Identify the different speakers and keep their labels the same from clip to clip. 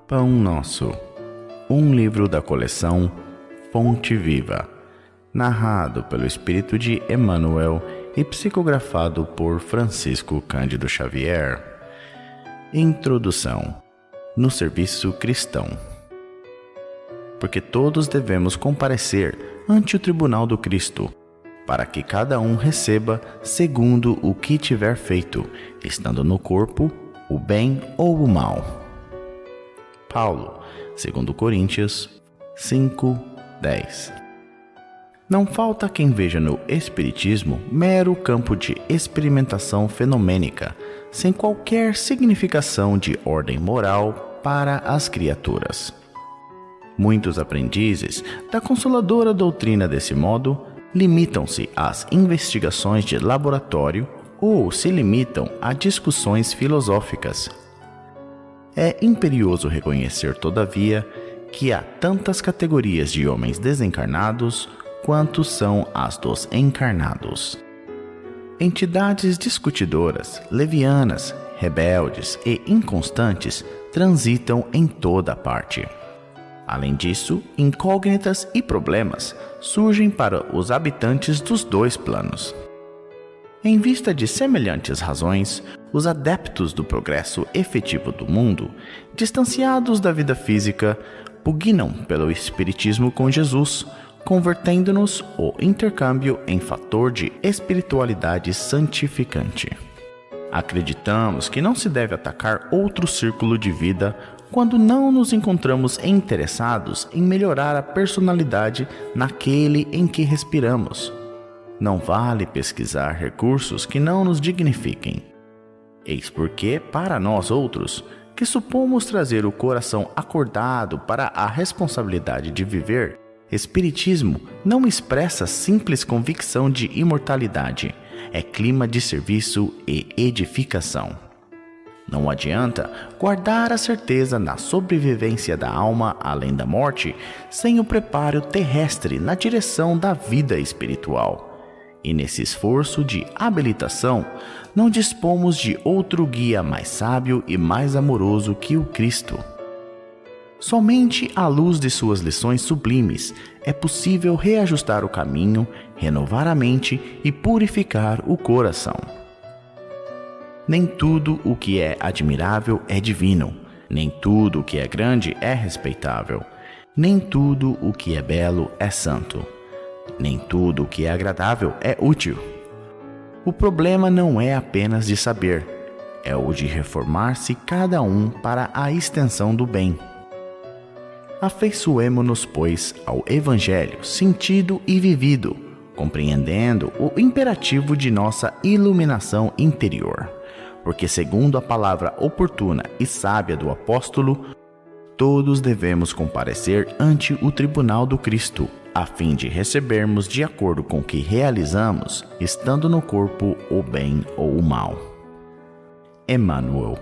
Speaker 1: Pão Nosso, um livro da coleção Fonte Viva, narrado pelo Espírito de Emmanuel e psicografado por Francisco Cândido Xavier. Introdução. No serviço cristão. Porque todos devemos comparecer ante o tribunal do Cristo, para que cada um receba segundo o que tiver feito, estando no corpo, o bem ou o mal. Paulo, 2 Coríntios 5:10. Não falta quem veja no Espiritismo mero campo de experimentação fenomênica, sem qualquer significação de ordem moral para as criaturas. Muitos aprendizes da consoladora doutrina desse modo limitam-se às investigações de laboratório ou se limitam a discussões filosóficas. É imperioso reconhecer, todavia, que há tantas categorias de homens desencarnados quanto são as dos encarnados. Entidades discutidoras, levianas, rebeldes e inconstantes transitam em toda parte. Além disso, incógnitas e problemas surgem para os habitantes dos dois planos. Em vista de semelhantes razões, os adeptos do progresso efetivo do mundo, distanciados da vida física, pugnam pelo espiritismo com Jesus, convertendo-nos o intercâmbio em fator de espiritualidade santificante. Acreditamos que não se deve atacar outro círculo de vida quando não nos encontramos interessados em melhorar a personalidade naquele em que respiramos. Não vale pesquisar recursos que não nos dignifiquem. Eis porque, para nós outros, que supomos trazer o coração acordado para a responsabilidade de viver, Espiritismo não expressa simples convicção de imortalidade, é clima de serviço e edificação. Não adianta guardar a certeza na sobrevivência da alma além da morte sem o preparo terrestre na direção da vida espiritual. E nesse esforço de habilitação, não dispomos de outro guia mais sábio e mais amoroso que o Cristo. Somente à luz de suas lições sublimes é possível reajustar o caminho, renovar a mente e purificar o coração. Nem tudo o que é admirável é divino, nem tudo o que é grande é respeitável, nem tudo o que é belo é santo. Nem tudo o que é agradável é útil. O problema não é apenas de saber, é o de reformar-se cada um para a extensão do bem. Afeiçoemo-nos, pois, ao Evangelho sentido e vivido, compreendendo o imperativo de nossa iluminação interior, porque, segundo a palavra oportuna e sábia do apóstolo, todos devemos comparecer ante o tribunal do Cristo, a fim de recebermos de acordo com o que realizamos, estando no corpo o bem ou o mal. Emmanuel.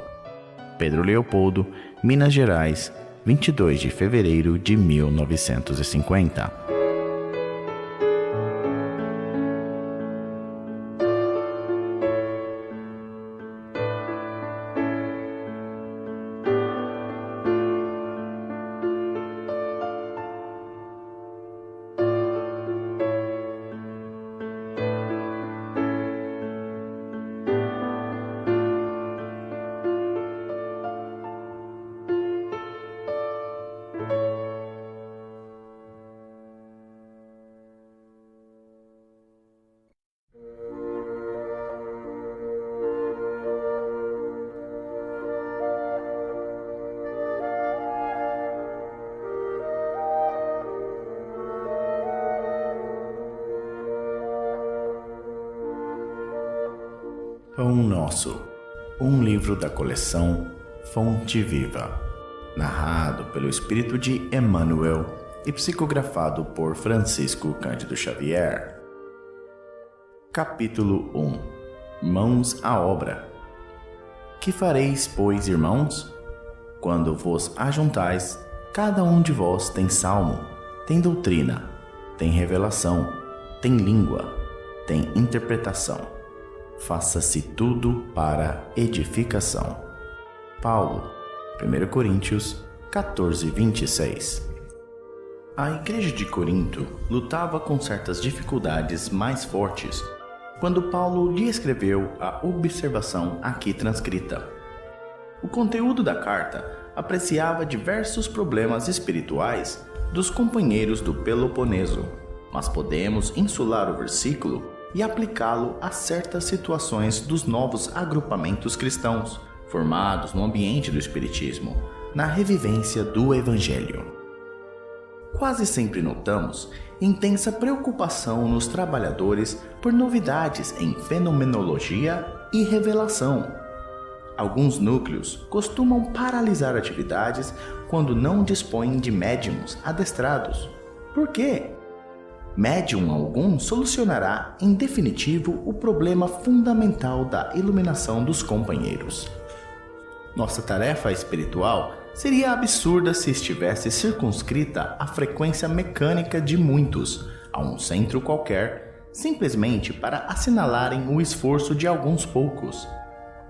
Speaker 1: Pedro Leopoldo, Minas Gerais, 22 de fevereiro de 1950. Pão Nosso, um livro da coleção Fonte Viva, narrado pelo Espírito de Emmanuel e psicografado por Francisco Cândido Xavier. Capítulo 1. Mãos à obra. Que fareis, pois, irmãos? Quando vos ajuntais, cada um de vós tem salmo, tem doutrina, tem revelação, tem língua, tem interpretação. Faça-se tudo para edificação. Paulo, 1 Coríntios 14:26. A igreja de Corinto lutava com certas dificuldades mais fortes quando Paulo lhe escreveu a observação aqui transcrita. O conteúdo da carta apreciava diversos problemas espirituais dos companheiros do Peloponeso, mas podemos insular o versículo e aplicá-lo a certas situações dos novos agrupamentos cristãos, formados no ambiente do Espiritismo, na revivência do Evangelho. Quase sempre notamos intensa preocupação nos trabalhadores por novidades em fenomenologia e revelação. Alguns núcleos costumam paralisar atividades quando não dispõem de médiums adestrados. Por quê? Médium algum solucionará em definitivo o problema fundamental da iluminação dos companheiros. Nossa tarefa espiritual seria absurda se estivesse circunscrita à frequência mecânica de muitos, a um centro qualquer, simplesmente para assinalarem o esforço de alguns poucos.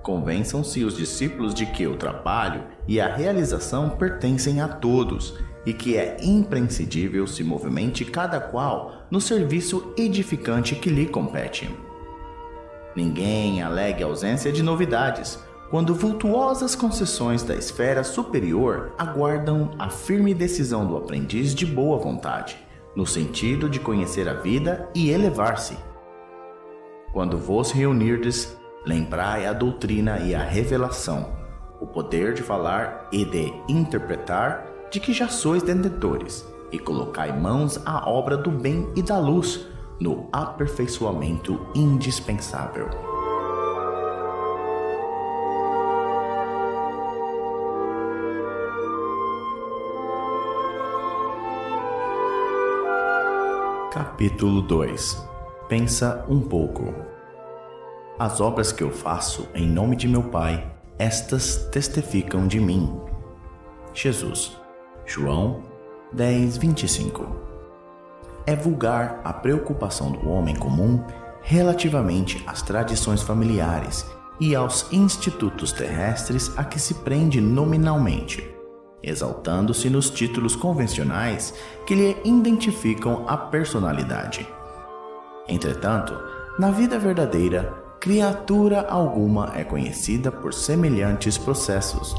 Speaker 1: Convençam-se os discípulos de que o trabalho e a realização pertencem a todos e que é imprescindível se movimente cada qual no serviço edificante que lhe compete. Ninguém alegue ausência de novidades, quando vultuosas concessões da esfera superior aguardam a firme decisão do aprendiz de boa vontade, no sentido de conhecer a vida e elevar-se. Quando vos reunirdes, lembrai a doutrina e a revelação, o poder de falar e de interpretar, de que já sois detentores, e colocai mãos à obra do bem e da luz, no aperfeiçoamento indispensável. Capítulo 2. Pensa um pouco. As obras que eu faço em nome de meu Pai, estas testificam de mim. Jesus. João 10:25. É vulgar a preocupação do homem comum relativamente às tradições familiares e aos institutos terrestres a que se prende nominalmente, exaltando-se nos títulos convencionais que lhe identificam a personalidade. Entretanto, na vida verdadeira, criatura alguma é conhecida por semelhantes processos.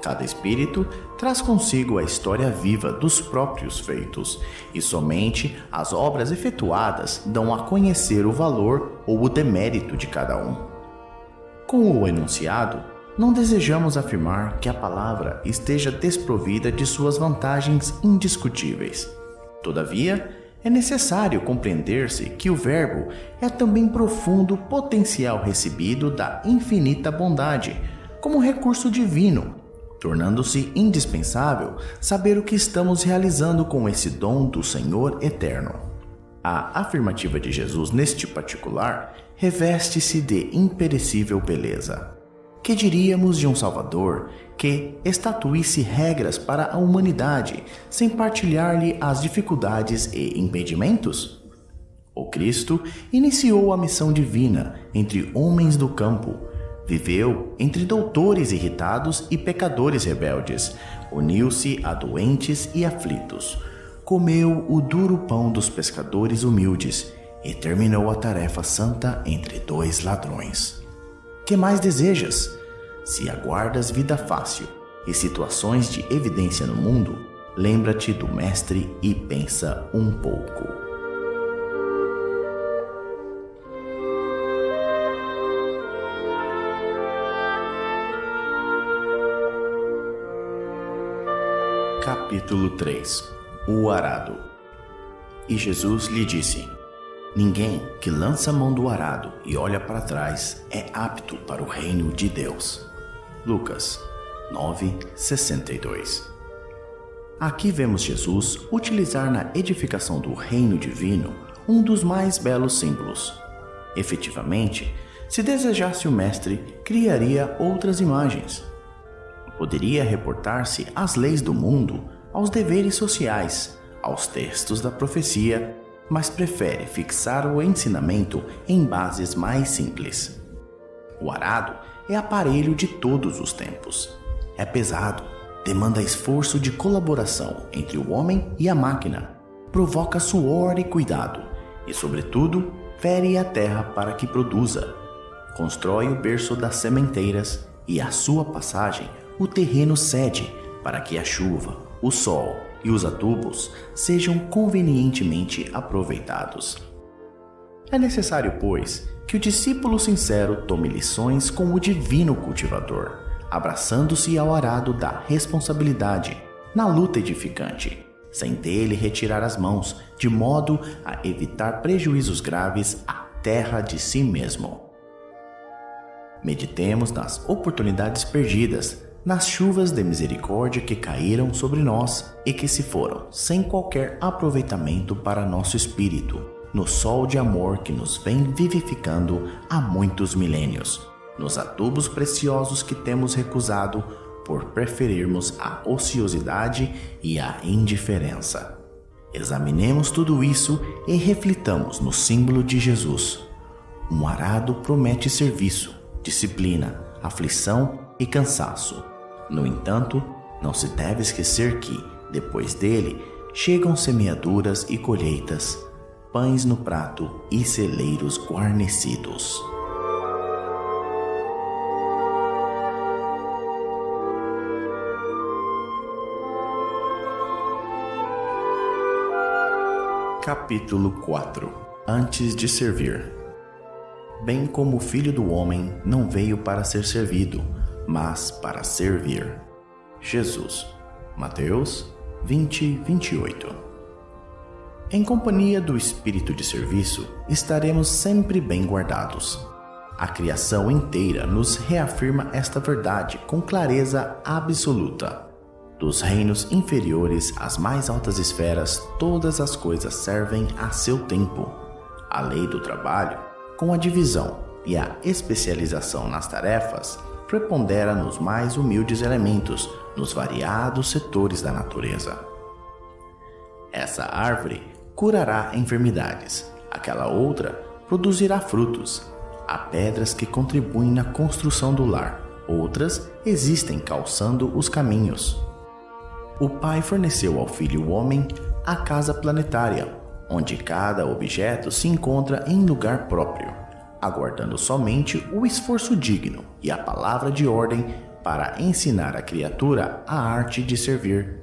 Speaker 1: Cada espírito traz consigo a história viva dos próprios feitos, e somente as obras efetuadas dão a conhecer o valor ou o demérito de cada um. Com o enunciado, não desejamos afirmar que a palavra esteja desprovida de suas vantagens indiscutíveis. Todavia, é necessário compreender-se que o Verbo é também profundo potencial recebido da infinita bondade, como recurso divino, tornando-se indispensável saber o que estamos realizando com esse dom do Senhor eterno. A afirmativa de Jesus neste particular reveste-se de imperecível beleza. Que diríamos de um Salvador que estatuísse regras para a humanidade sem partilhar-lhe as dificuldades e impedimentos? O Cristo iniciou a missão divina entre homens do campo, viveu entre doutores irritados e pecadores rebeldes, uniu-se a doentes e aflitos, comeu o duro pão dos pescadores humildes e terminou a tarefa santa entre dois ladrões. Que mais desejas? Se aguardas vida fácil e situações de evidência no mundo, lembra-te do Mestre e pensa um pouco. Capítulo 3. O arado. E Jesus lhe disse: Ninguém que lança a mão do arado e olha para trás é apto para o reino de Deus. Lucas 9:62. Aqui vemos Jesus utilizar na edificação do reino divino um dos mais belos símbolos. Efetivamente, se desejasse o mestre, criaria outras imagens. Poderia reportar-se às leis do mundo, aos deveres sociais, aos textos da profecia, mas prefere fixar o ensinamento em bases mais simples. O arado é aparelho de todos os tempos. É pesado, demanda esforço de colaboração entre o homem e a máquina, provoca suor e cuidado e, sobretudo, fere a terra para que produza. Constrói o berço das sementeiras e, à sua passagem, o terreno cede para que a chuva, o sol e os adubos sejam convenientemente aproveitados. É necessário, pois, que o discípulo sincero tome lições com o divino cultivador, abraçando-se ao arado da responsabilidade na luta edificante, sem dele retirar as mãos, de modo a evitar prejuízos graves à terra de si mesmo. Meditemos nas oportunidades perdidas, nas chuvas de misericórdia que caíram sobre nós e que se foram sem qualquer aproveitamento para nosso espírito, no sol de amor que nos vem vivificando há muitos milênios, nos adubos preciosos que temos recusado por preferirmos a ociosidade e a indiferença. Examinemos tudo isso e reflitamos no símbolo de Jesus. Um arado promete serviço, disciplina, aflição e cansaço. No entanto, não se deve esquecer que, depois dele, chegam semeaduras e colheitas, pães no prato e celeiros guarnecidos. Capítulo 4. Antes de servir. Bem como o Filho do Homem não veio para ser servido, mas para servir. Jesus. Mateus 20:28. Em companhia do espírito de serviço, estaremos sempre bem guardados. A criação inteira nos reafirma esta verdade com clareza absoluta. Dos reinos inferiores às mais altas esferas, todas as coisas servem a seu tempo. A lei do trabalho, com a divisão e a especialização nas tarefas, prepondera nos mais humildes elementos, nos variados setores da natureza. Essa árvore curará enfermidades, aquela outra produzirá frutos. Há pedras que contribuem na construção do lar, outras existem calçando os caminhos. O Pai forneceu ao Filho homem a casa planetária, onde cada objeto se encontra em lugar próprio, aguardando somente o esforço digno e a palavra de ordem para ensinar a criatura a arte de servir.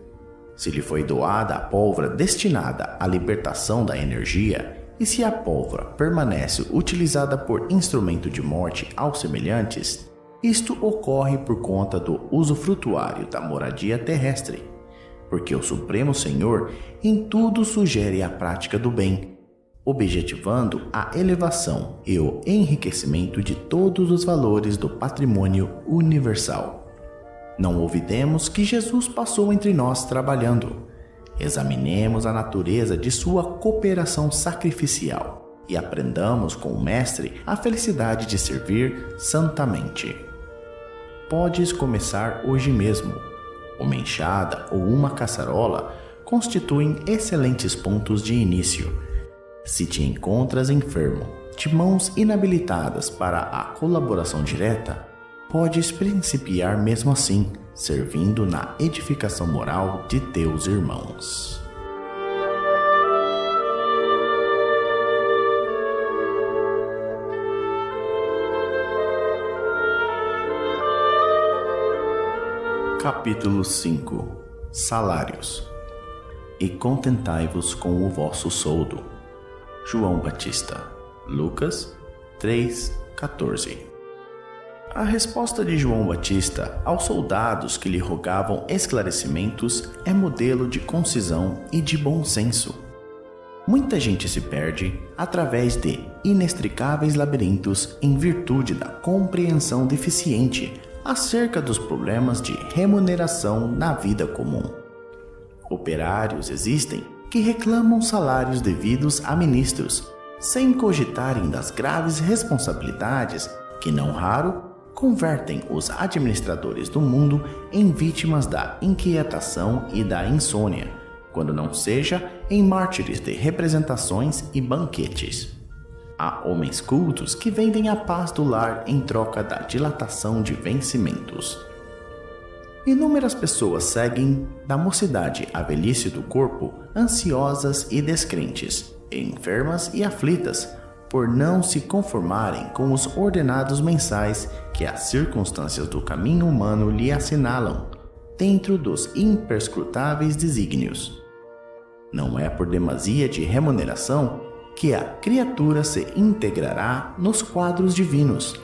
Speaker 1: Se lhe foi doada a pólvora destinada à libertação da energia, e se a pólvora permanece utilizada por instrumento de morte aos semelhantes, isto ocorre por conta do usufrutuário da moradia terrestre, porque o Supremo Senhor em tudo sugere a prática do bem, objetivando a elevação e o enriquecimento de todos os valores do patrimônio universal. Não olvidemos que Jesus passou entre nós trabalhando. Examinemos a natureza de sua cooperação sacrificial e aprendamos com o Mestre a felicidade de servir santamente. Podes começar hoje mesmo. Uma enxada ou uma caçarola constituem excelentes pontos de início. Se te encontras enfermo, de mãos inabilitadas para a colaboração direta, podes principiar mesmo assim, servindo na edificação moral de teus irmãos. Capítulo 5. Salários. E contentai-vos com o vosso soldo. João Batista. Lucas 3:14. A resposta de João Batista aos soldados que lhe rogavam esclarecimentos é modelo de concisão e de bom senso. Muita gente se perde através de inextricáveis labirintos em virtude da compreensão deficiente acerca dos problemas de remuneração na vida comum. Operários existem que reclamam salários devidos a ministros, sem cogitarem das graves responsabilidades que, não raro, convertem os administradores do mundo em vítimas da inquietação e da insônia, quando não seja em mártires de representações e banquetes. Há homens cultos que vendem a paz do lar em troca da dilatação de vencimentos. Inúmeras pessoas seguem, da mocidade à velhice do corpo, ansiosas e descrentes, enfermas e aflitas, por não se conformarem com os ordenados mensais que as circunstâncias do caminho humano lhe assinalam, dentro dos imperscrutáveis desígnios. Não é por demasia de remuneração que a criatura se integrará nos quadros divinos.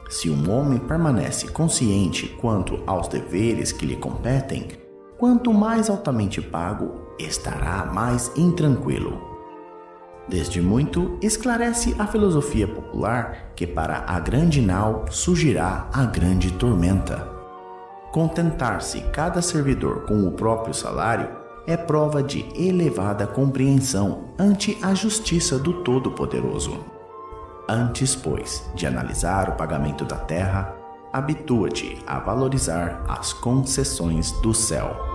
Speaker 1: Se um homem permanece consciente quanto aos deveres que lhe competem, quanto mais altamente pago, estará mais intranquilo. Desde muito esclarece a filosofia popular que para a grande nau surgirá a grande tormenta. Contentar-se cada servidor com o próprio salário é prova de elevada compreensão ante a justiça do Todo-Poderoso. Antes, pois, de analisar o pagamento da terra, habitua-te a valorizar as concessões do céu.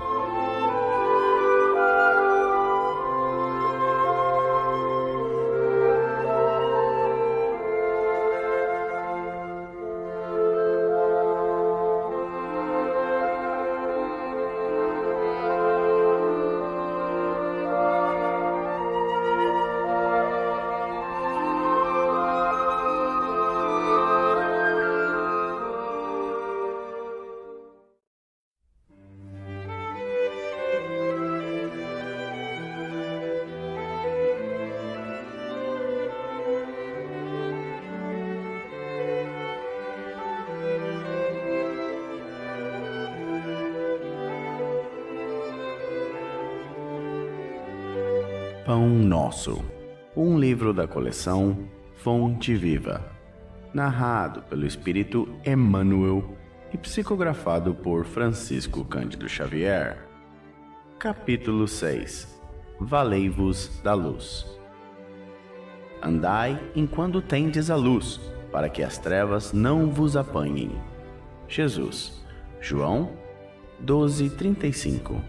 Speaker 1: Pão Nosso, um livro da coleção Fonte Viva, narrado pelo Espírito Emmanuel e psicografado por Francisco Cândido Xavier. Capítulo 6. Valei-vos da luz. Andai enquanto tendes a luz, para que as trevas não vos apanhem. Jesus, João 12:35.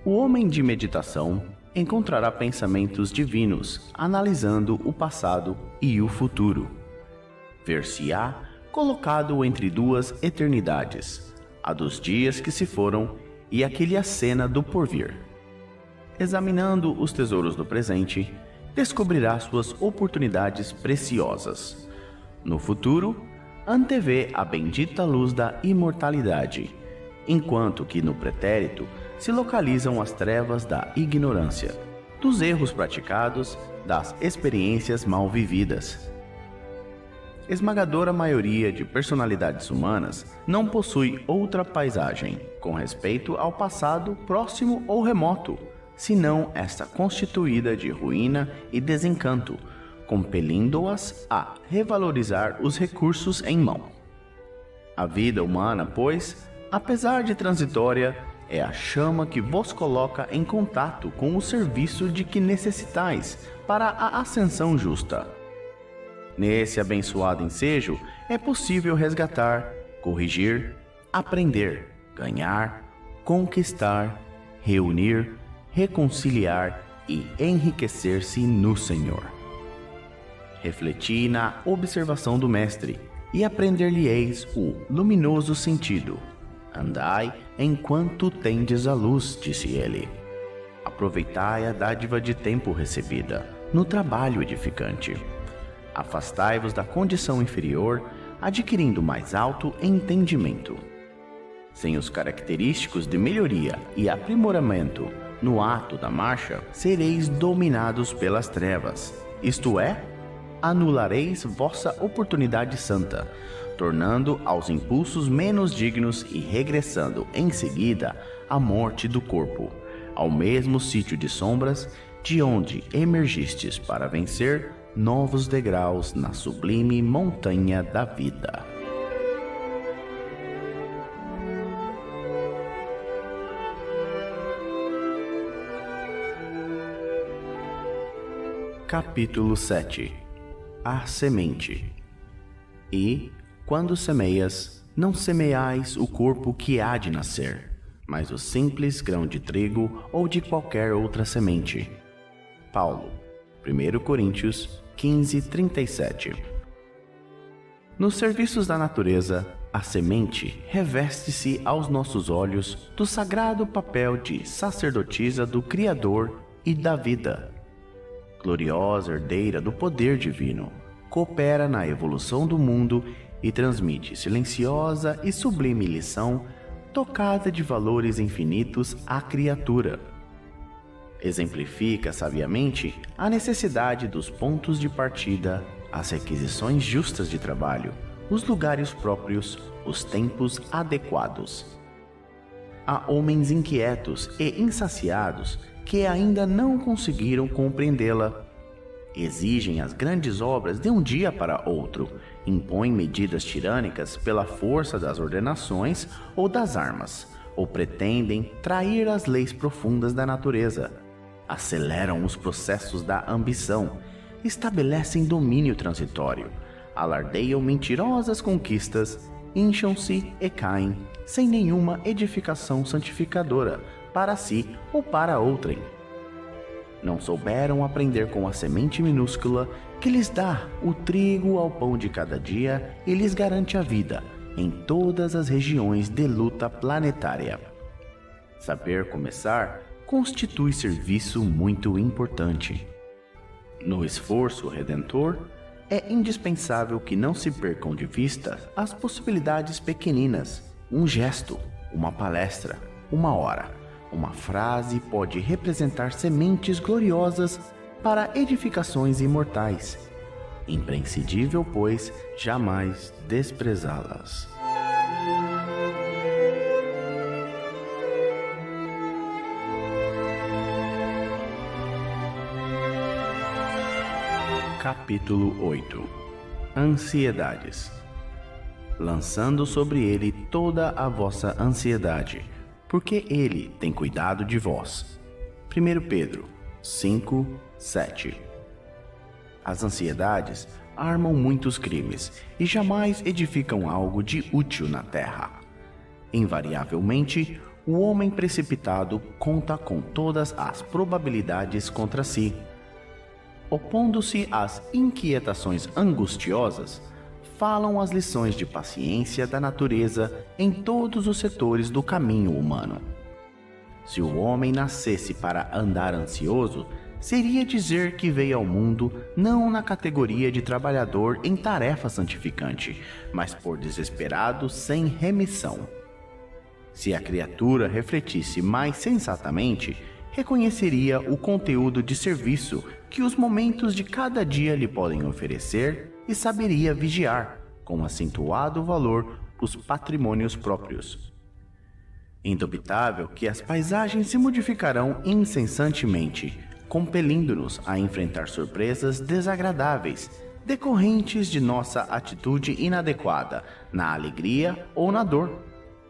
Speaker 1: O homem de meditação encontrará pensamentos divinos analisando o passado e o futuro. Ver-se-á colocado entre duas eternidades, a dos dias que se foram e a que lhe acena do porvir. Examinando os tesouros do presente, descobrirá suas oportunidades preciosas. No futuro, antevê a bendita luz da imortalidade, enquanto que no pretérito se localizam as trevas da ignorância, dos erros praticados, das experiências mal vividas. Esmagadora maioria de personalidades humanas não possui outra paisagem com respeito ao passado próximo ou remoto, senão esta constituída de ruína e desencanto, compelindo-as a revalorizar os recursos em mão. A vida humana, pois, apesar de transitória, é a chama que vos coloca em contato com o serviço de que necessitais para a ascensão justa. Nesse abençoado ensejo é possível resgatar, corrigir, aprender, ganhar, conquistar, reunir, reconciliar e enriquecer-se no Senhor. Refleti na observação do Mestre e aprender-lhe-eis o luminoso sentido. Andai enquanto tendes a luz, disse ele. Aproveitai a dádiva de tempo recebida no trabalho edificante. Afastai-vos da condição inferior, adquirindo mais alto entendimento. Sem os característicos de melhoria e aprimoramento no ato da marcha, sereis dominados pelas trevas, isto é, anulareis vossa oportunidade santa, tornando aos impulsos menos dignos e regressando em seguida à morte do corpo, ao mesmo sítio de sombras de onde emergistes para vencer novos degraus na sublime montanha da vida. Capítulo 7. A semente. E, quando semeias, não semeais o corpo que há de nascer, mas o simples grão de trigo ou de qualquer outra semente. Paulo, 1 Coríntios 15:37. Nos serviços da natureza, A semente reveste-se aos nossos olhos do sagrado papel de sacerdotisa do Criador e da vida. Gloriosa herdeira do poder divino, coopera na evolução do mundo e transmite silenciosa e sublime lição tocada de valores infinitos à criatura. Exemplifica sabiamente a necessidade dos pontos de partida, as requisições justas de trabalho, os lugares próprios, os tempos adequados. Há homens inquietos e insaciados que ainda não conseguiram compreendê-la. Exigem as grandes obras de um dia para outro, impõem medidas tirânicas pela força das ordenações ou das armas, ou pretendem trair as leis profundas da natureza. Aceleram os processos da ambição, estabelecem domínio transitório, alardeiam mentirosas conquistas, incham-se e caem, sem nenhuma edificação santificadora, para si ou para outrem. Não souberam aprender com a semente minúscula que lhes dá o trigo ao pão de cada dia e lhes garante a vida em todas as regiões de luta planetária. Saber começar constitui serviço muito importante. No esforço redentor, é indispensável que não se percam de vista as possibilidades pequeninas. Um gesto, uma palestra, uma hora, uma frase pode representar sementes gloriosas para edificações imortais. Imprescindível, pois, jamais desprezá-las. Capítulo 8. Ansiedades. Lançando sobre ele toda a vossa ansiedade, porque ele tem cuidado de vós. 1 Pedro 5, 7. As ansiedades armam muitos crimes e jamais edificam algo de útil na terra. Invariavelmente, o homem precipitado conta com todas as probabilidades contra si. Opondo-se às inquietações angustiosas, falam as lições de paciência da natureza em todos os setores do caminho humano. Se o homem nascesse para andar ansioso, seria dizer que veio ao mundo não na categoria de trabalhador em tarefa santificante, mas por desesperado sem remissão. Se a criatura refletisse mais sensatamente, reconheceria o conteúdo de serviço que os momentos de cada dia lhe podem oferecer e saberia vigiar, com acentuado valor, os patrimônios próprios. Indubitável que as paisagens se modificarão incessantemente, compelindo-nos a enfrentar surpresas desagradáveis, decorrentes de nossa atitude inadequada, na alegria ou na dor.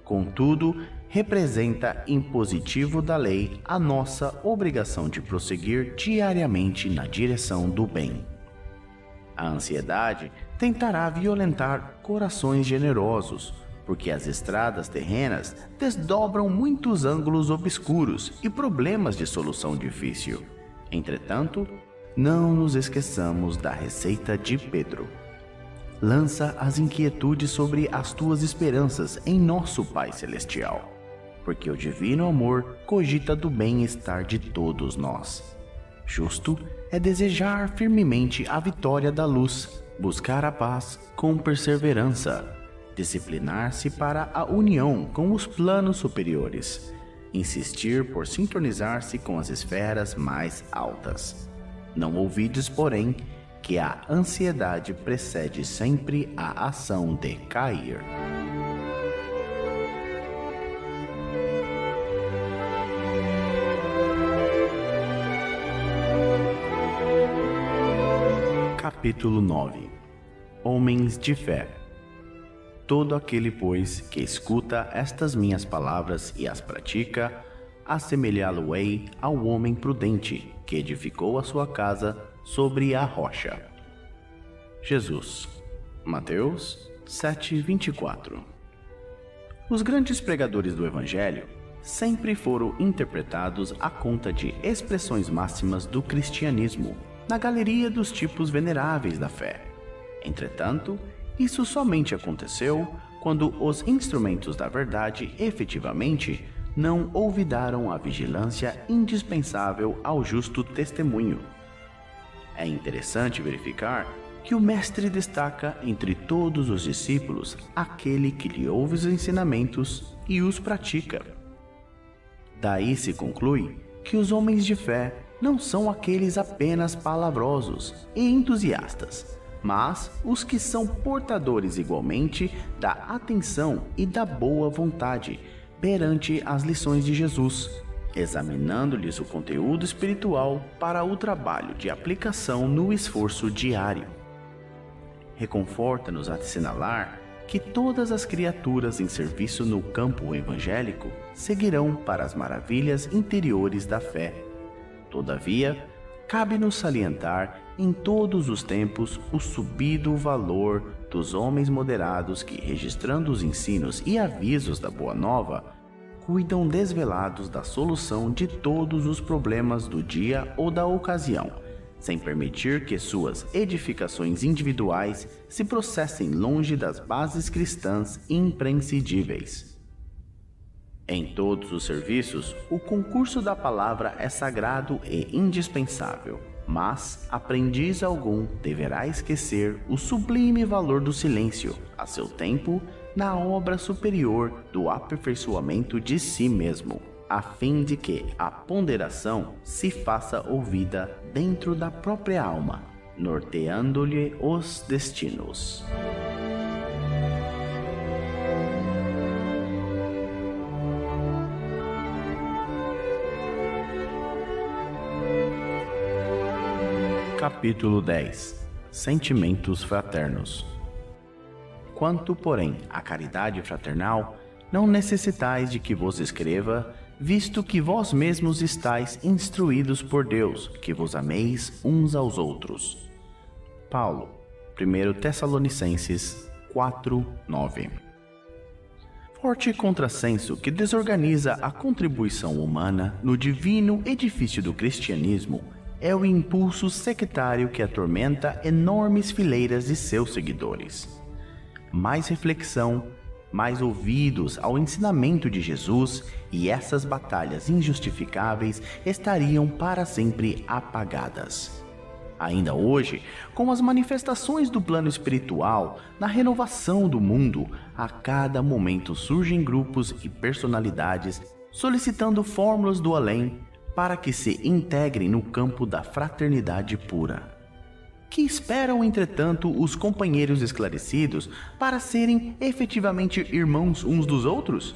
Speaker 1: Contudo, representa impositivo da lei a nossa obrigação de prosseguir diariamente na direção do bem. A ansiedade tentará violentar corações generosos, porque as estradas terrenas desdobram muitos ângulos obscuros e problemas de solução difícil. Entretanto, não nos esqueçamos da receita de Pedro. Lança as inquietudes sobre as tuas esperanças em nosso Pai Celestial, porque o divino amor cogita do bem-estar de todos nós. Justo é desejar firmemente a vitória da luz, buscar a paz com perseverança, disciplinar-se para a união com os planos superiores, insistir por sintonizar-se com as esferas mais altas. Não ouvides, porém, que a ansiedade precede sempre a ação de cair. Capítulo 9. Homens de fé. Todo aquele, pois, que escuta estas minhas palavras e as pratica, assemelhá-lo-ei ao homem prudente que edificou a sua casa sobre a rocha. Jesus. Mateus 7:24. Os grandes pregadores do Evangelho sempre foram interpretados à conta de expressões máximas do cristianismo, na galeria dos tipos veneráveis da fé. Entretanto, Isso somente aconteceu quando os instrumentos da verdade efetivamente não olvidaram a vigilância indispensável ao justo testemunho. É interessante verificar que o Mestre destaca entre todos os discípulos aquele que lhe ouve os ensinamentos e os pratica. Daí se conclui que os homens de fé não são aqueles apenas palavrosos e entusiastas, mas os que são portadores igualmente da atenção e da boa vontade perante as lições de Jesus, examinando-lhes o conteúdo espiritual para o trabalho de aplicação no esforço diário. Reconforta-nos a assinalar que todas as criaturas em serviço no campo evangélico seguirão para as maravilhas interiores da fé. Todavia, cabe-nos salientar em todos os tempos o subido valor dos homens moderados que, registrando os ensinos e avisos da Boa Nova, cuidam desvelados da solução de todos os problemas do dia ou da ocasião, sem permitir que suas edificações individuais se processem longe das bases cristãs imprescindíveis. Em todos os serviços, o concurso da palavra é sagrado e indispensável, mas aprendiz algum deverá esquecer o sublime valor do silêncio, a seu tempo, na obra superior do aperfeiçoamento de si mesmo, a fim de que a ponderação se faça ouvida dentro da própria alma, norteando-lhe os destinos. Capítulo 10. Sentimentos fraternos. Quanto, porém, à caridade fraternal, não necessitais de que vos escreva, visto que vós mesmos estáis instruídos por Deus, que vos ameis uns aos outros. Paulo, 1 Tessalonicenses 4:9. Forte contrassenso que desorganiza a contribuição humana no divino edifício do cristianismo é o impulso sectário que atormenta enormes fileiras de seus seguidores. Mais reflexão, mais ouvidos ao ensinamento de Jesus, e essas batalhas injustificáveis estariam para sempre apagadas. Ainda hoje, com as manifestações do plano espiritual, na renovação do mundo, a cada momento surgem grupos e personalidades solicitando fórmulas do além para que se integrem no campo da fraternidade pura. Que esperam, entretanto, os companheiros esclarecidos para serem efetivamente irmãos uns dos outros?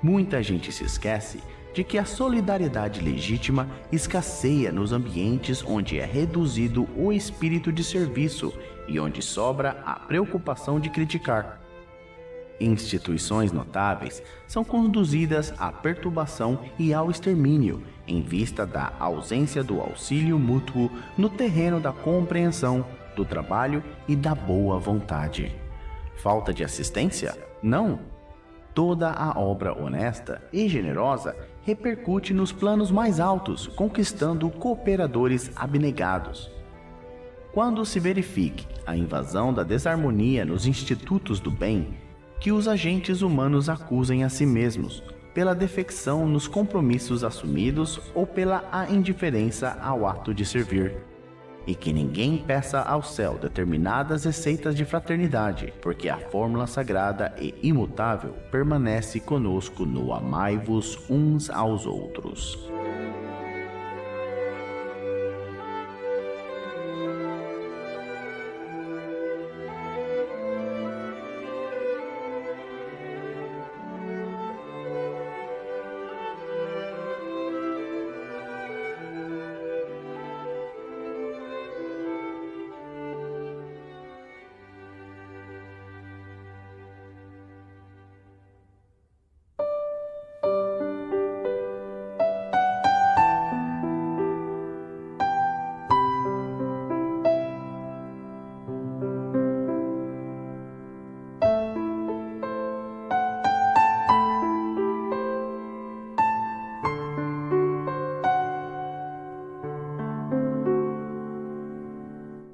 Speaker 1: Muita gente se esquece de que a solidariedade legítima escasseia nos ambientes onde é reduzido o espírito de serviço e onde sobra a preocupação de criticar. Instituições notáveis são conduzidas à perturbação e ao extermínio, em vista da ausência do auxílio mútuo no terreno da compreensão, do trabalho e da boa vontade. Falta de assistência? Não! Toda a obra honesta e generosa repercute nos planos mais altos, conquistando cooperadores abnegados. Quando se verifique a invasão da desarmonia nos institutos do bem, que os agentes humanos acusem a si mesmos, pela defecção nos compromissos assumidos ou pela indiferença ao ato de servir. E que ninguém peça ao céu determinadas receitas de fraternidade, porque a fórmula sagrada e imutável permanece conosco no amai-vos uns aos outros.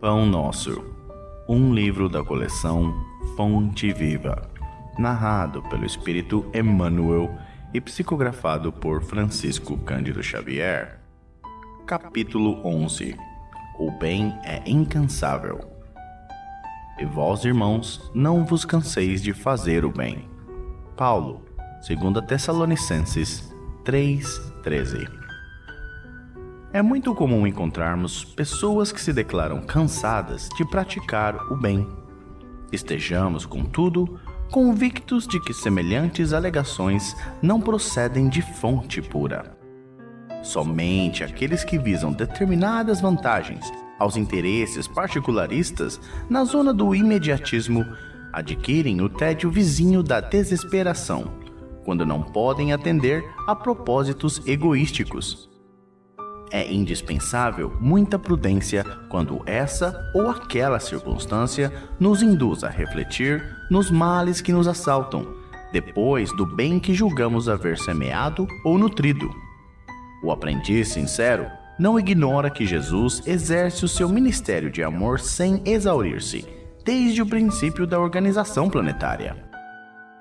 Speaker 1: Pão Nosso. um livro da coleção Fonte Viva, narrado pelo Espírito Emmanuel e psicografado por Francisco Cândido Xavier. Capítulo 11. O bem é incansável. E vós, irmãos, não vos canseis de fazer o bem. Paulo, 2 Tessalonicenses 3:13. É muito comum encontrarmos pessoas que se declaram cansadas de praticar o bem. Estejamos, contudo, convictos de que semelhantes alegações não procedem de fonte pura. Somente aqueles que visam determinadas vantagens aos interesses particularistas na zona do imediatismo adquirem o tédio vizinho da desesperação, quando não podem atender a propósitos egoísticos. É indispensável muita prudência quando essa ou aquela circunstância nos induz a refletir nos males que nos assaltam, depois do bem que julgamos haver semeado ou nutrido. O aprendiz sincero não ignora que Jesus exerce o seu ministério de amor sem exaurir-se, desde o princípio da organização planetária.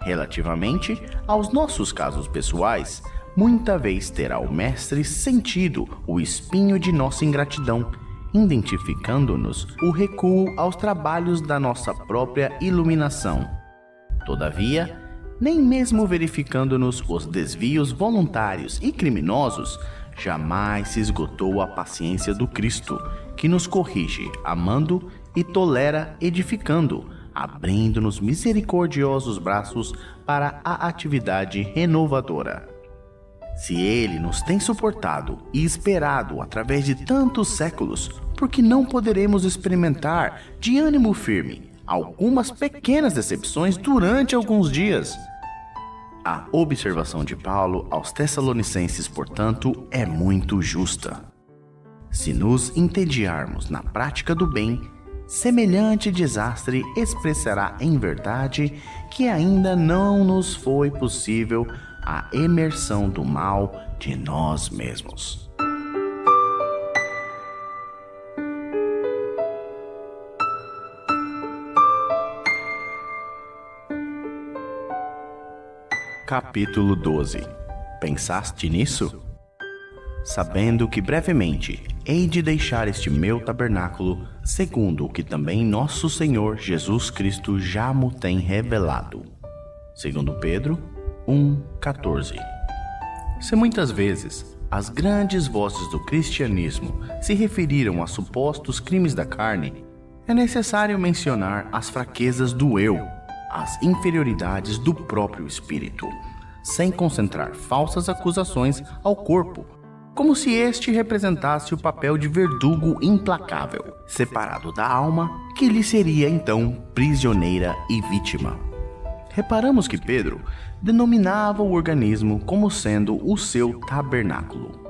Speaker 1: Relativamente aos nossos casos pessoais, muita vez terá o Mestre sentido o espinho de nossa ingratidão, identificando-nos o recuo aos trabalhos da nossa própria iluminação. Todavia, nem mesmo verificando-nos os desvios voluntários e criminosos, jamais se esgotou a paciência do Cristo, que nos corrige, amando e tolera, edificando, abrindo-nos misericordiosos braços para a atividade renovadora. Se Ele nos tem suportado e esperado através de tantos séculos, por que não poderemos experimentar, de ânimo firme, algumas pequenas decepções durante alguns dias? A observação de Paulo aos Tessalonicenses, portanto, é muito justa. Se nos entediarmos na prática do bem, semelhante desastre expressará em verdade que ainda não nos foi possível a emersão do mal de nós mesmos. Capítulo 12. Pensaste nisso? Sabendo que brevemente hei de deixar este meu tabernáculo, segundo o que também nosso Senhor Jesus Cristo já mo tem revelado. 2 Pedro 1:14. Se muitas vezes as grandes vozes do cristianismo se referiram a supostos crimes da carne, é necessário mencionar as fraquezas do eu, as inferioridades do próprio espírito, sem concentrar falsas acusações ao corpo, como se este representasse o papel de verdugo implacável, separado da alma, que lhe seria então prisioneira e vítima. Reparamos que Pedro denominava o organismo como sendo o seu tabernáculo.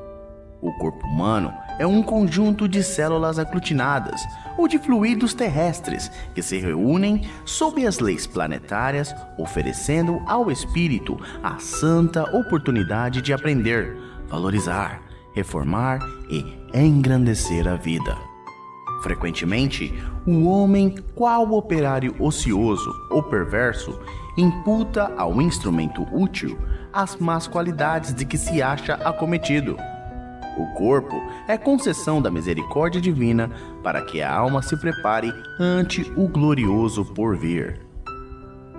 Speaker 1: O corpo humano é um conjunto de células aglutinadas ou de fluidos terrestres que se reúnem sob as leis planetárias, oferecendo ao espírito a santa oportunidade de aprender, valorizar, reformar e engrandecer a vida. Frequentemente, o homem, qual operário ocioso ou perverso, imputa ao instrumento útil as más qualidades de que se acha acometido. O corpo é concessão da misericórdia divina para que a alma se prepare ante o glorioso porvir.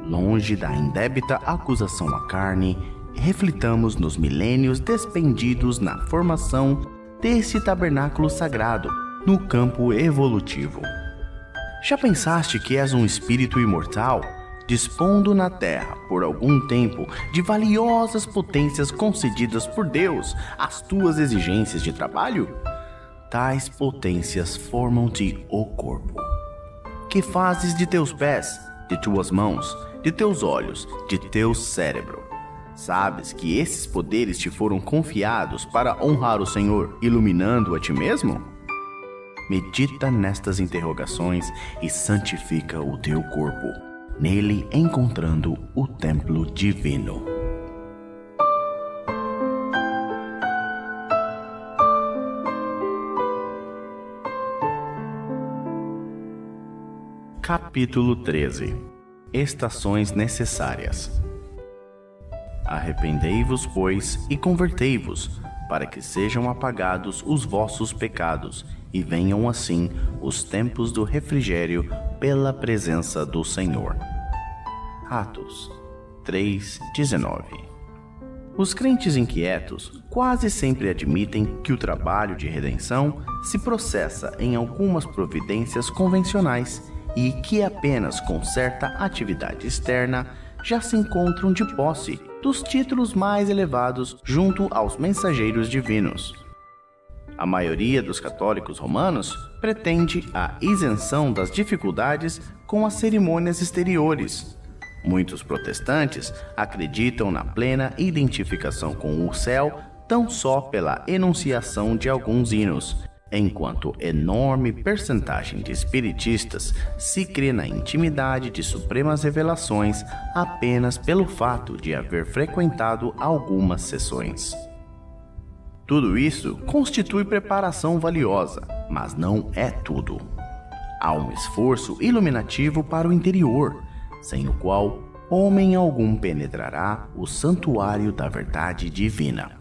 Speaker 1: Longe da indébita acusação à carne, reflitamos nos milênios despendidos na formação desse tabernáculo sagrado no campo evolutivo. Já pensaste que és um espírito imortal, dispondo na terra por algum tempo de valiosas potências concedidas por Deus às tuas exigências de trabalho? Tais potências formam-te o corpo. Que fazes de teus pés, de tuas mãos, de teus olhos, de teu cérebro? Sabes que esses poderes te foram confiados para honrar o Senhor, iluminando a ti mesmo? Medita nestas interrogações e santifica o teu corpo, nele encontrando o templo divino. Capítulo 13. Estações necessárias. Arrependei-vos, pois, e convertei-vos, para que sejam apagados os vossos pecados, e venham assim os tempos do refrigério pela presença do Senhor. Atos 3:19. Os crentes inquietos quase sempre admitem que o trabalho de redenção se processa em algumas providências convencionais e que apenas com certa atividade externa já se encontram de posse dos títulos mais elevados junto aos mensageiros divinos. A maioria dos católicos romanos pretende a isenção das dificuldades com as cerimônias exteriores. Muitos protestantes acreditam na plena identificação com o céu tão só pela enunciação de alguns hinos, enquanto enorme percentagem de espiritistas se crê na intimidade de supremas revelações apenas pelo fato de haver frequentado algumas sessões. Tudo isso constitui preparação valiosa, mas não é tudo. Há um esforço iluminativo para o interior, sem o qual homem algum penetrará o santuário da verdade divina.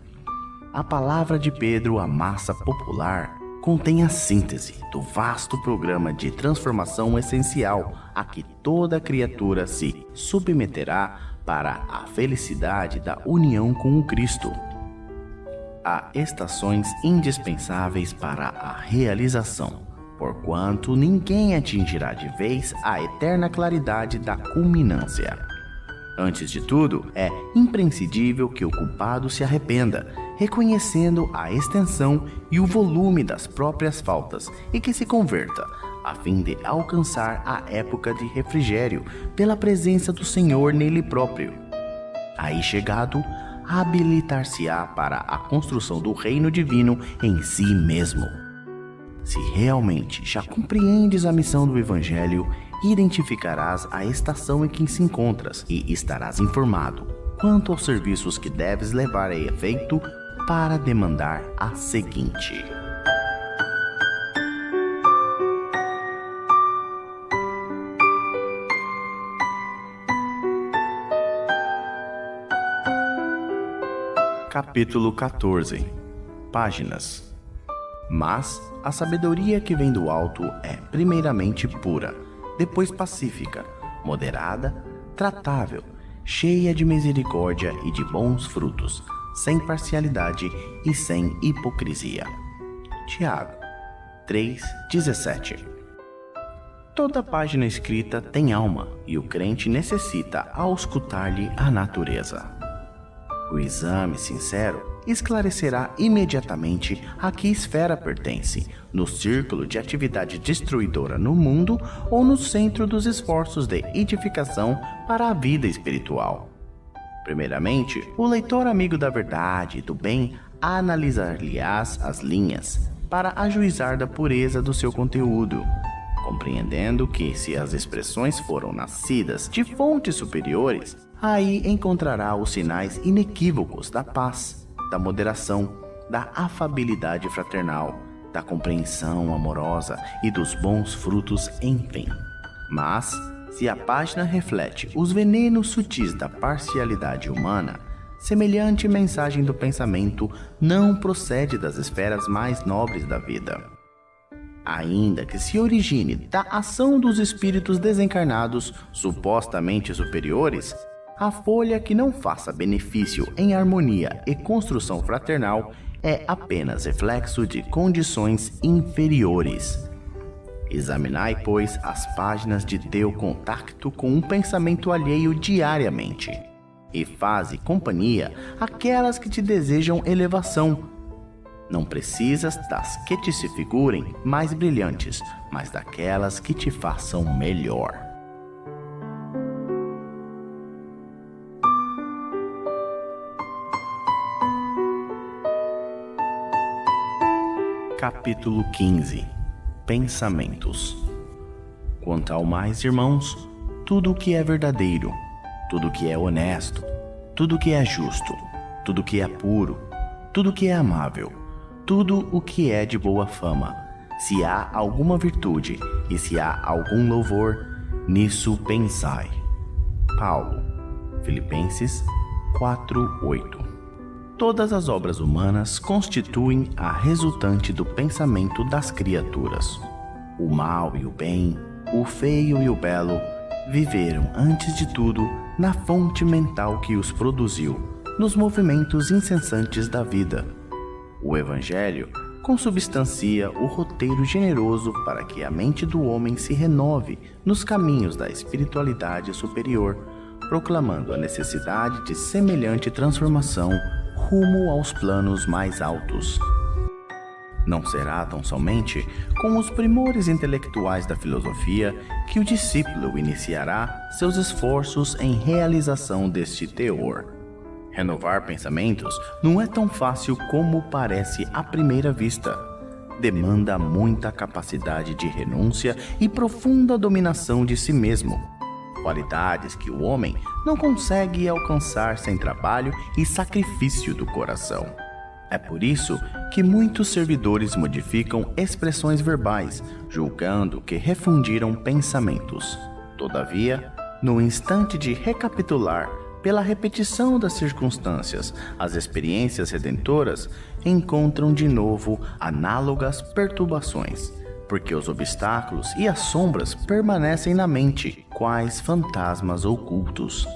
Speaker 1: A palavra de Pedro à massa popular contém a síntese do vasto programa de transformação essencial a que toda criatura se submeterá para a felicidade da união com o Cristo. Há estações indispensáveis para a realização, porquanto ninguém atingirá de vez a eterna claridade da culminância. Antes de tudo, é imprescindível que o culpado se arrependa, reconhecendo a extensão e o volume das próprias faltas, e que se converta, a fim de alcançar a época de refrigério pela presença do Senhor nele próprio. Aí chegado, habilitar-se-á para a construção do reino divino em si mesmo. Se realmente já compreendes a missão do Evangelho, identificarás a estação em que se encontras e estarás informado quanto aos serviços que deves levar a efeito para demandar a seguinte. Capítulo 14. Páginas. Mas a sabedoria que vem do alto é primeiramente pura, depois pacífica, moderada, tratável, cheia de misericórdia e de bons frutos, sem parcialidade e sem hipocrisia. Tiago 3:17. Toda página escrita tem alma, e o crente necessita auscultar-lhe a natureza. O exame sincero esclarecerá imediatamente a que esfera pertence, no círculo de atividade destruidora no mundo ou no centro dos esforços de edificação para a vida espiritual. Primeiramente, o leitor amigo da verdade e do bem analisar-lhe-ás as linhas, para ajuizar da pureza do seu conteúdo, compreendendo que, se as expressões foram nascidas de fontes superiores, aí encontrará os sinais inequívocos da paz, da moderação, da afabilidade fraternal, da compreensão amorosa e dos bons frutos, enfim. Mas, se a página reflete os venenos sutis da parcialidade humana, semelhante mensagem do pensamento não procede das esferas mais nobres da vida. Ainda que se origine da ação dos espíritos desencarnados supostamente superiores, a folha que não faça benefício em harmonia e construção fraternal é apenas reflexo de condições inferiores. Examinai, pois, as páginas de teu contacto com um pensamento alheio diariamente, e faze companhia àquelas que te desejam elevação. Não precisas das que te se figurem mais brilhantes, mas daquelas que te façam melhor. Capítulo 15. Pensamentos. Quanto ao mais, irmãos, tudo o que é verdadeiro, tudo o que é honesto, tudo o que é justo, tudo o que é puro, tudo o que é amável, tudo o que é de boa fama, se há alguma virtude e se há algum louvor, nisso pensai. Paulo, Filipenses 4:8. Todas as obras humanas constituem a resultante do pensamento das criaturas. O mal e o bem, o feio e o belo, viveram antes de tudo na fonte mental que os produziu, nos movimentos incessantes da vida. O Evangelho consubstancia o roteiro generoso para que a mente do homem se renove nos caminhos da espiritualidade superior, proclamando a necessidade de semelhante transformação rumo aos planos mais altos. Não será tão somente com os primores intelectuais da filosofia que o discípulo iniciará seus esforços em realização deste teor. Renovar pensamentos não é tão fácil como parece à primeira vista. Demanda muita capacidade de renúncia e profunda dominação de si mesmo. Qualidades que o homem não consegue alcançar sem trabalho e sacrifício do coração. É por isso que muitos servidores modificam expressões verbais, julgando que refundiram pensamentos. Todavia, no instante de recapitular, pela repetição das circunstâncias, as experiências redentoras encontram de novo análogas perturbações, porque os obstáculos e as sombras permanecem na mente, quais fantasmas ocultos.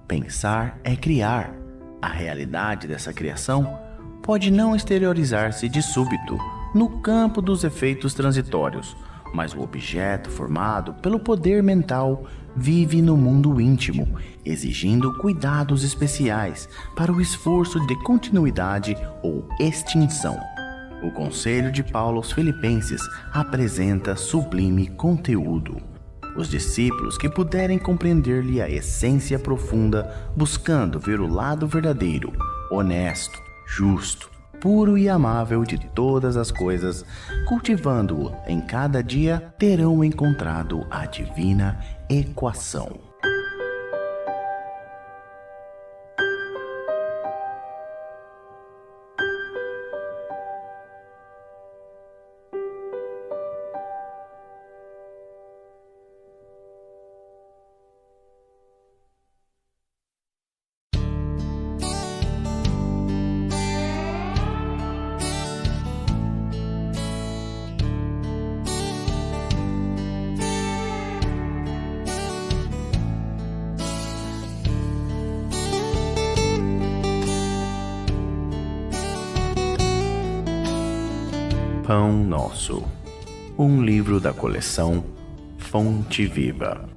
Speaker 1: Pensar é criar. A realidade dessa criação pode não exteriorizar-se de súbito no campo dos efeitos transitórios, mas o objeto formado pelo poder mental vive no mundo íntimo, exigindo cuidados especiais para o esforço de continuidade ou extinção. O conselho de Paulo aos Filipenses apresenta sublime conteúdo. Os discípulos que puderem compreender-lhe a essência profunda, buscando ver o lado verdadeiro, honesto, justo, puro e amável de todas as coisas, cultivando-o em cada dia, terão encontrado a divina equação. Pão Nosso, um livro da coleção Fonte Viva,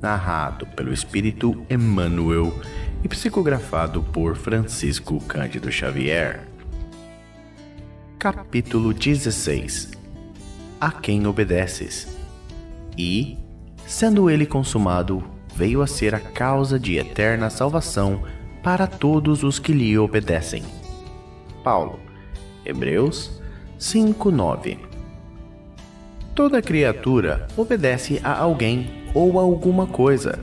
Speaker 1: narrado pelo Espírito Emmanuel e psicografado por Francisco Cândido Xavier. Capítulo 16. A quem obedeces? E, sendo ele consumado, veio a ser a causa de eterna salvação para todos os que lhe obedecem. Paulo, Hebreus 5:9. Toda criatura obedece a alguém ou a alguma coisa.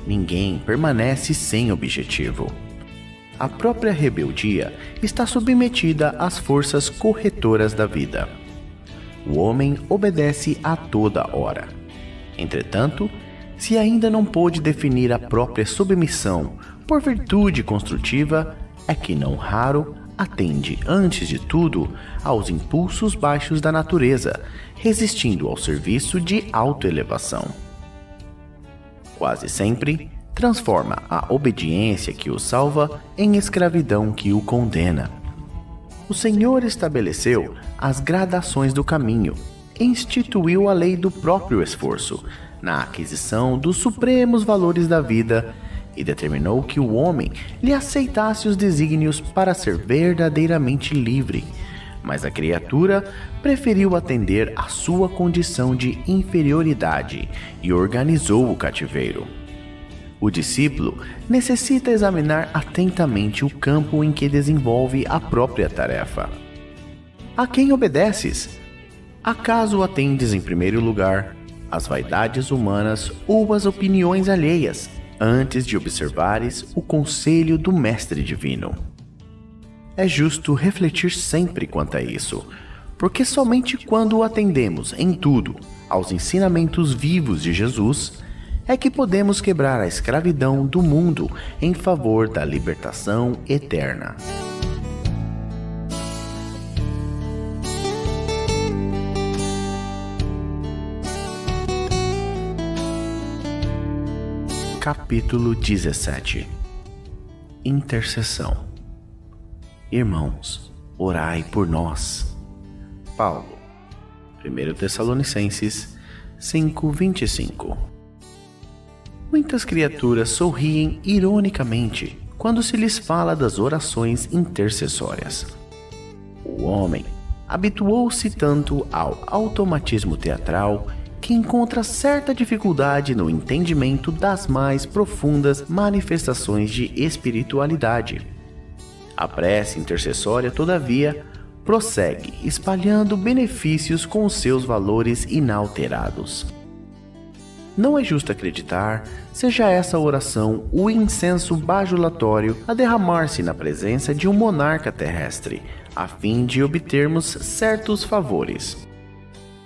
Speaker 1: Ninguém permanece sem objetivo. A própria rebeldia está submetida às forças corretoras da vida. O homem obedece a toda hora. Entretanto, se ainda não pôde definir a própria submissão por virtude construtiva, é que não raro atende, antes de tudo, aos impulsos baixos da natureza, resistindo ao serviço de autoelevação. Quase sempre, transforma a obediência que o salva em escravidão que o condena. O Senhor estabeleceu as gradações do caminho, instituiu a lei do próprio esforço, na aquisição dos supremos valores da vida, e determinou que o homem lhe aceitasse os desígnios para ser verdadeiramente livre, mas a criatura preferiu atender à sua condição de inferioridade e organizou o cativeiro. O discípulo necessita examinar atentamente o campo em que desenvolve a própria tarefa. A quem obedeces? Acaso atendes em primeiro lugar às vaidades humanas ou às opiniões alheias, antes de observares o conselho do Mestre Divino? É justo refletir sempre quanto a isso, porque somente quando atendemos em tudo aos ensinamentos vivos de Jesus é que podemos quebrar a escravidão do mundo em favor da libertação eterna. Capítulo 17. Intercessão. Irmãos, orai por nós. Paulo, 1 Tessalonicenses 5:25. Muitas criaturas sorriem ironicamente quando se lhes fala das orações intercessórias. O homem habituou-se tanto ao automatismo teatral que encontra certa dificuldade no entendimento das mais profundas manifestações de espiritualidade. A prece intercessória, todavia, prossegue espalhando benefícios com os seus valores inalterados. Não é justo acreditar seja essa oração o incenso bajulatório a derramar-se na presença de um monarca terrestre, a fim de obtermos certos favores.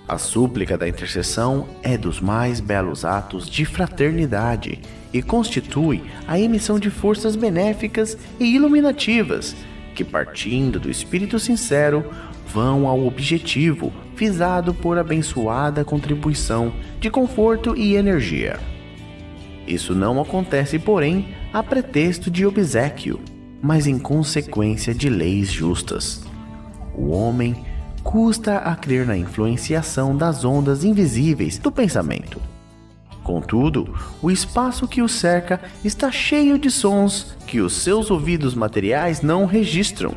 Speaker 1: A súplica da intercessão é dos mais belos atos de fraternidade e constitui a emissão de forças benéficas e iluminativas que, partindo do espírito sincero, vão ao objetivo visado por abençoada contribuição de conforto e energia. Isso não acontece, porém, a pretexto de obséquio, mas em consequência de leis justas. O homem custa a crer na influenciação das ondas invisíveis do pensamento. Contudo, o espaço que o cerca está cheio de sons que os seus ouvidos materiais não registram.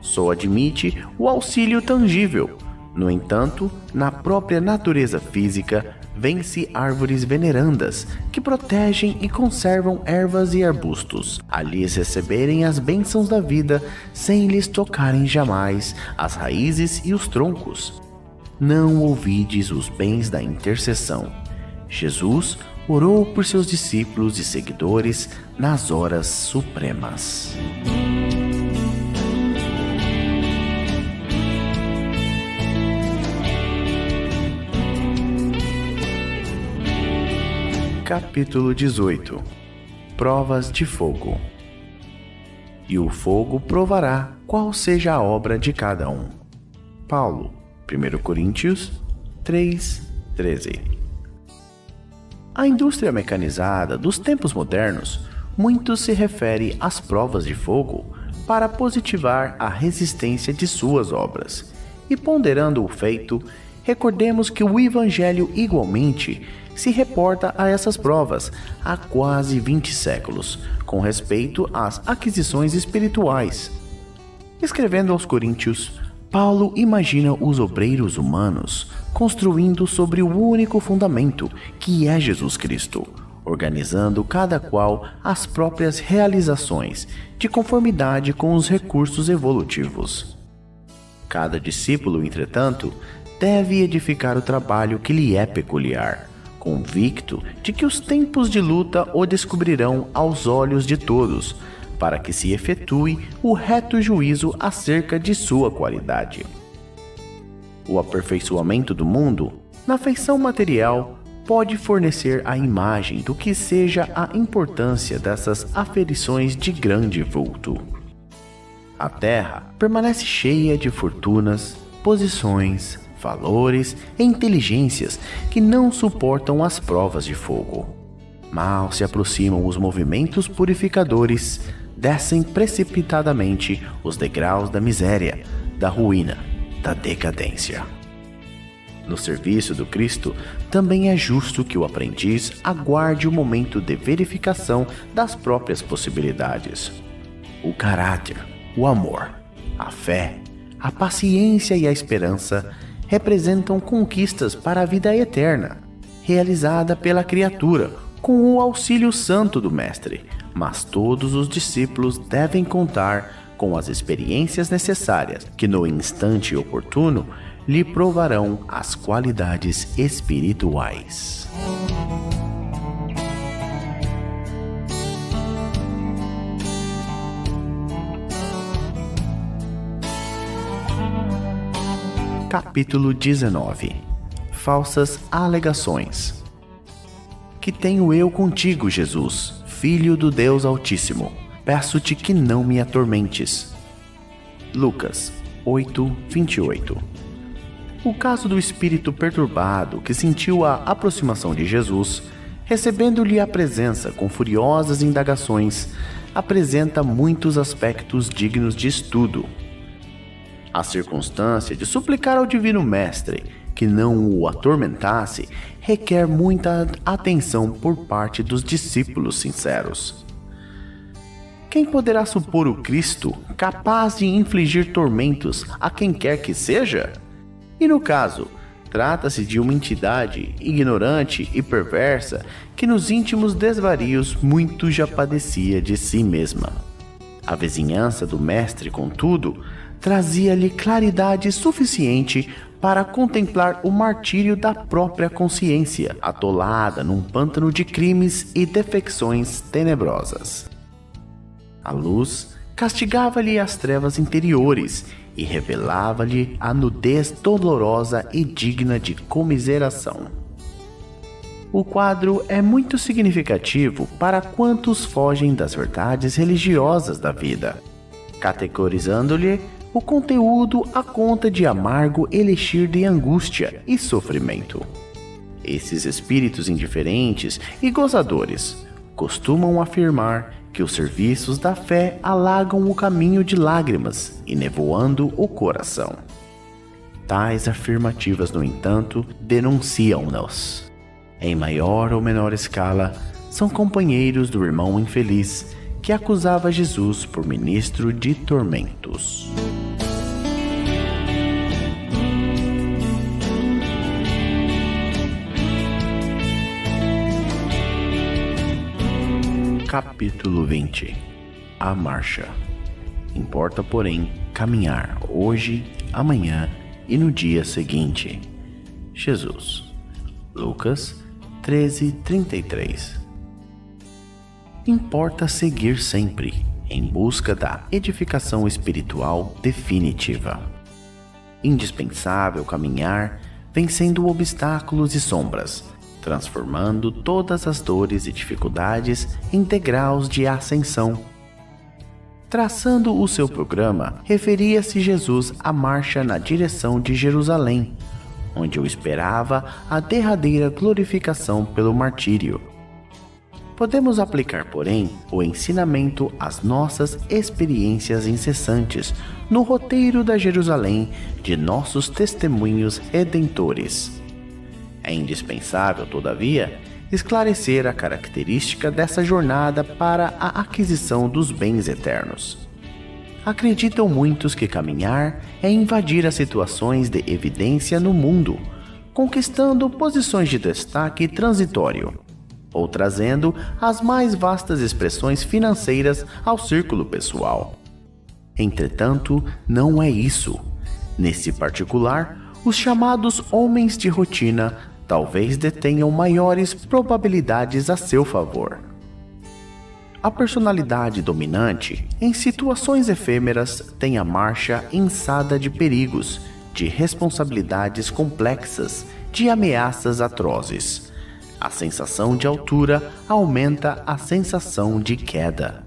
Speaker 1: Só admite o auxílio tangível. No entanto, na própria natureza física, vê-se árvores venerandas que protegem e conservam ervas e arbustos, a lhes receberem as bênçãos da vida sem lhes tocarem jamais as raízes e os troncos. Não ouvides os bens da intercessão. Jesus orou por seus discípulos e seguidores nas horas supremas. Capítulo 18. Provas de fogo. E o fogo provará qual seja a obra de cada um. Paulo, 1 Coríntios 3:13. A indústria mecanizada dos tempos modernos muito se refere às provas de fogo para positivar a resistência de suas obras. E ponderando o feito, recordemos que o Evangelho igualmente se reporta a essas provas há quase 20 séculos, com respeito às aquisições espirituais. Escrevendo aos Coríntios, Paulo imagina os obreiros humanos construindo sobre o único fundamento, que é Jesus Cristo, organizando cada qual as próprias realizações, de conformidade com os recursos evolutivos. Cada discípulo, entretanto, deve edificar o trabalho que lhe é peculiar, convicto de que os tempos de luta o descobrirão aos olhos de todos, para que se efetue o reto juízo acerca de sua qualidade. O aperfeiçoamento do mundo, na feição material, pode fornecer a imagem do que seja a importância dessas aferições de grande vulto. A terra permanece cheia de fortunas, posições, valores e inteligências que não suportam as provas de fogo. Mal se aproximam os movimentos purificadores, descem precipitadamente os degraus da miséria, da ruína, da decadência. No serviço do Cristo, também é justo que o aprendiz aguarde o momento de verificação das próprias possibilidades. O caráter, o amor, a fé, a paciência e a esperança representam conquistas para a vida eterna, realizada pela criatura com o auxílio santo do Mestre, mas todos os discípulos devem contar com as experiências necessárias que no instante oportuno lhe provarão as qualidades espirituais. Capítulo 19. Falsas alegações. que tenho eu contigo, Jesus, Filho do Deus Altíssimo? Peço-te que não me atormentes. Lucas 8:28. O caso do espírito perturbado que sentiu a aproximação de Jesus, recebendo-lhe a presença com furiosas indagações, apresenta muitos aspectos dignos de estudo. A circunstância de suplicar ao Divino Mestre que não o atormentasse requer muita atenção por parte dos discípulos sinceros. Quem poderá supor o Cristo capaz de infligir tormentos a quem quer que seja? E no caso, trata-se de uma entidade ignorante e perversa que nos íntimos desvarios muito já padecia de si mesma. A vizinhança do mestre, contudo, trazia-lhe claridade suficiente para contemplar o martírio da própria consciência, atolada num pântano de crimes e defecções tenebrosas. A luz castigava-lhe as trevas interiores e revelava-lhe a nudez dolorosa e digna de comiseração. O quadro é muito significativo para quantos fogem das verdades religiosas da vida, categorizando-lhe o conteúdo à conta de amargo elixir de angústia e sofrimento. Esses espíritos indiferentes e gozadores costumam afirmar que os serviços da fé alagam o caminho de lágrimas e nevoando o coração. Tais afirmativas, no entanto, denunciam-nos. Em maior ou menor escala, são companheiros do irmão infeliz que acusava Jesus por ministro de tormentos. Capítulo 20. A marcha. Importa, porém, caminhar hoje, amanhã e no dia seguinte. Jesus. Lucas 13:33. Importa seguir sempre, em busca da edificação espiritual definitiva. Indispensável caminhar, vencendo obstáculos e sombras, transformando todas as dores e dificuldades em degraus de ascensão. Traçando o seu programa, referia-se Jesus à marcha na direção de Jerusalém, onde o esperava a derradeira glorificação pelo martírio. Podemos aplicar, porém, o ensinamento às nossas experiências incessantes no roteiro da Jerusalém de nossos testemunhos redentores. É indispensável, todavia, esclarecer a característica dessa jornada para a aquisição dos bens eternos. Acreditam muitos que caminhar é invadir as situações de evidência no mundo, conquistando posições de destaque transitório, ou trazendo as mais vastas expressões financeiras ao círculo pessoal. Entretanto, não é isso. Nesse particular, os chamados homens de rotina talvez detenham maiores probabilidades a seu favor. A personalidade dominante, em situações efêmeras, tem a marcha inçada de perigos, de responsabilidades complexas, de ameaças atrozes. A sensação de altura aumenta a sensação de queda.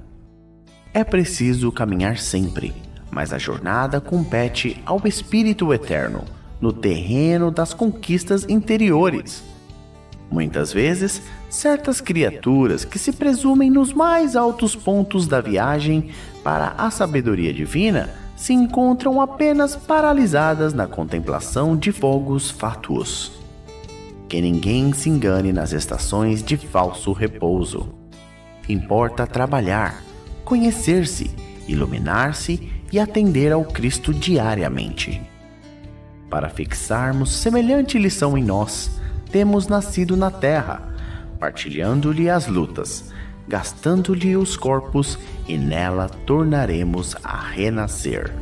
Speaker 1: É preciso caminhar sempre, mas a jornada compete ao Espírito Eterno, no terreno das conquistas interiores. Muitas vezes, certas criaturas que se presumem nos mais altos pontos da viagem para a sabedoria divina se encontram apenas paralisadas na contemplação de fogos fátuos. Que ninguém se engane nas estações de falso repouso. Importa trabalhar, conhecer-se, iluminar-se e atender ao Cristo diariamente. Para fixarmos semelhante lição em nós, temos nascido na terra, partilhando-lhe as lutas, gastando-lhe os corpos, e nela tornaremos a renascer.